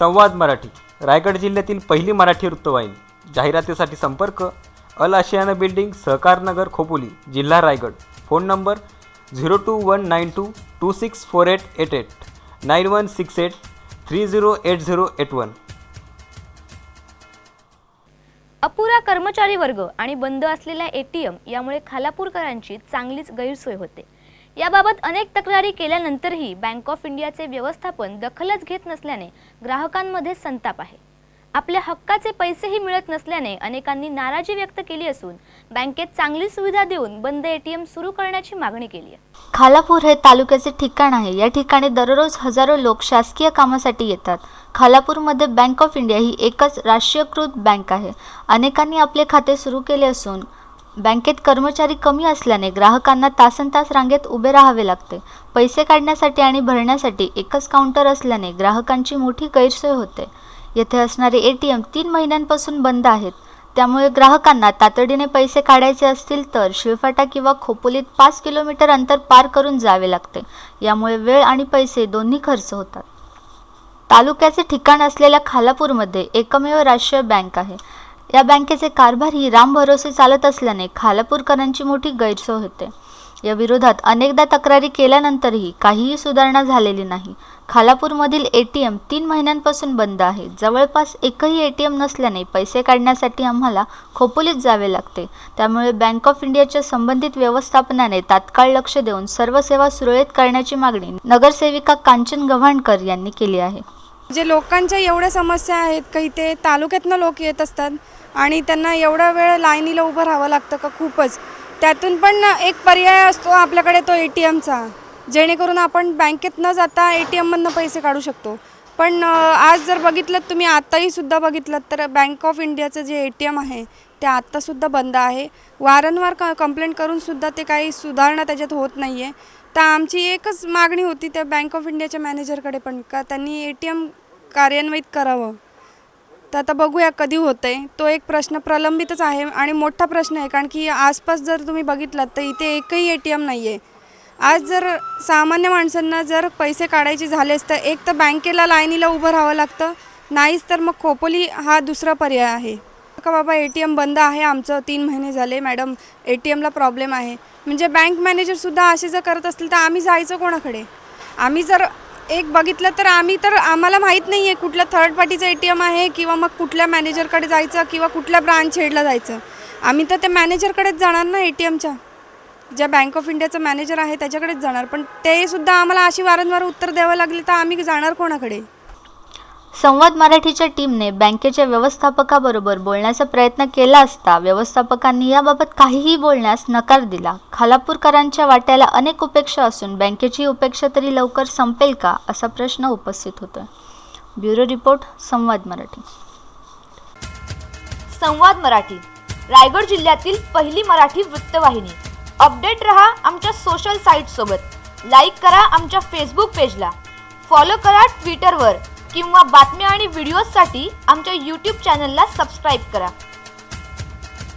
संवाद मराठी, रायगड जिल्ह्यातील पहिली मराठी वृत्तवाहिनी. जाहिरातीसाठी संपर्क अल आशियाना बिल्डिंग, सहकार नगर, खोपोली, जिल्हा रायगड. Phone number 0219226488, 9168308081. अपुरा कर्मचारी वर्ग आणि बंद असलेल्या एटीएम यामुळे खालापूरकरांची चांगलीच गैरसोय होते. याबाबत अनेक तक्रारी केल्यानंतरही बँक ऑफ इंडियाचे व्यवस्थापन दखलच घेत नसल्याने ग्राहकांमध्ये संताप आहे. आपल्या हक्काचे पैसेही मिळत नसल्याने अनेकांनी नाराजी व्यक्त केली असून बँकेत चांगली सुविधा देऊन बंद एटीएम सुरू करण्याची मागणी केली आहे. खालापूर हे तालुक्याचे ठिकाण आहे. या ठिकाणी दररोज हजारो लोक शासकीय कामासाठी येतात. खालापूरमध्ये बँक ऑफ इंडिया ही एकच राष्ट्रीयकृत बँक आहे. अनेकांनी आपले खाते सुरू केले असून बँकेत कर्मचारी कमी असल्याने ग्राहकांना तासनतास रांगेत उभे राहावे लागते. पैसे काढण्यासाठी आणि भरण्यासाठी एकच काउंटर असल्याने ग्राहकांची मोठी गैरसोय होते. येथे असणारे एटीएम 3 महिन्यांपासून बंद आहेत. त्यामुळे ग्राहकांना तातडीने पैसे काढायचे असतील तर शिळफाटा किंवा खोपोलीत 5 किलोमीटर अंतर पार करून जावे लागते. यामुळे वेळ आणि पैसे दोन्ही खर्च होतात. तालुक्याचे ठिकाण असलेल्या खालापूरमध्ये एकमेव राष्ट्रीय बँक आहे. या बँकेचे कारभार ही रामभरोसे चालत असल्याने खालापूरकरांची मोठी गैरसोय होते. या विरोधात अनेकदा तक्रारी केल्यानंतरही काहीही सुधारणा झालेली नाही. खालापूरमधील एटीएम 3 महिन्यांपासून बंद आहे. जवळपास एकही एटीएम नसल्याने पैसे काढण्यासाठी आम्हाला खोपोलीत जावे लागते. त्यामुळे बँक ऑफ इंडियाच्या संबंधित व्यवस्थापनाने तात्काळ लक्ष देऊन सर्व सेवा सुरळीत करण्याची मागणी नगरसेविका कांचन गव्हाणकर यांनी केली आहे. जे लोकांच्या एवढ्या समस्या आहेत काही ते तालुक्यातनं लोक येत असतात आणि त्यांना एवढा वेळ लाईनीला उभं राहावं लागतं का खूपच. त्यातून पण एक पर्याय असतो आपल्याकडे तो एटीएमचा, जेणेकरून आपण बँकेत न जाता एटीएममधनं पैसे काढू शकतो. पण आज जर बघितलं तुम्ही, आत्ताही सुद्धा बघितलं तर बँक ऑफ इंडियाचं जे एटीएम आहे ते आत्तासुद्धा बंद आहे. वारंवार कंप्लेंट करूनसुद्धा ते काही सुधारणा त्याच्यात होत नाही आहे. तर आमची एकच मागणी होती त्या बँक ऑफ इंडियाच्या मॅनेजरकडे पण का त्यांनी एटीएम कार्यान्वित करावं. तर आता बघूया कधी होतं आहे. तो एक प्रश्न प्रलंबितच आहे आणि मोठा प्रश्न आहे, कारण की आसपास जर तुम्ही बघितलात तर इथे एकही एटीएम नाही आहे. आज जर सामान्य माणसांना जर पैसे काढायचे झालेच तर एक तर बँकेला लाईनीला उभं राहावं लागतं, नाहीच तर मग खोपोली हा दुसरा पर्याय आहे. का बाबा एटीएम बंद आहे आमचं 3 महिने झाले मॅडम, एटीएमला प्रॉब्लेम आहे. म्हणजे बँक मॅनेजरसुद्धा असे जर करत असतील तर आम्ही जायचं कोणाकडे? आम्ही जर एक बघितलं तर आम्हाला माहीत नाही आहे कुठलं थर्ड पार्टीचं एटीएम आहे किंवा मग कुठल्या मॅनेजरकडे जायचं किंवा कुठल्या ब्रांच हेडला जायचं. आम्ही तर त्या मॅनेजरकडेच जाणार ना, एटीएमच्या ज्या बँक ऑफ इंडियाचा मॅनेजर आहे त्याच्याकडेच जाणार. पण ते सुद्धा आम्हाला अशी वारंवार उत्तर द्यावं लागले तर आम्ही जाणार कोणाकडे? संवाद मराठीच्या टीमने बँकेच्या व्यवस्थापकाबरोबर बोलण्याचा प्रयत्न केला असता व्यवस्थापकांनी याबाबत काहीही बोलण्यास नकार दिला. खालापूरकरांच्या वाट्याला अनेक उपेक्षा असून बँकेची उपेक्षा तरी लवकर संपेल का असा प्रश्न उपस्थित होतोय. ब्युरो रिपोर्ट, संवाद मराठी. संवाद मराठी, रायगड जिल्ह्यातील पहिली मराठी वृत्तवाहिनी. अपडेट रहा आमच्या सोशल साईट सोबत. लाईक करा आमच्या फेसबुक पेजला, फॉलो करा ट्विटरवर किंवा बातम्या आणि व्हिडिओजसाठी आमच्या यूट्यूब चॅनलला सबस्क्राईब करा.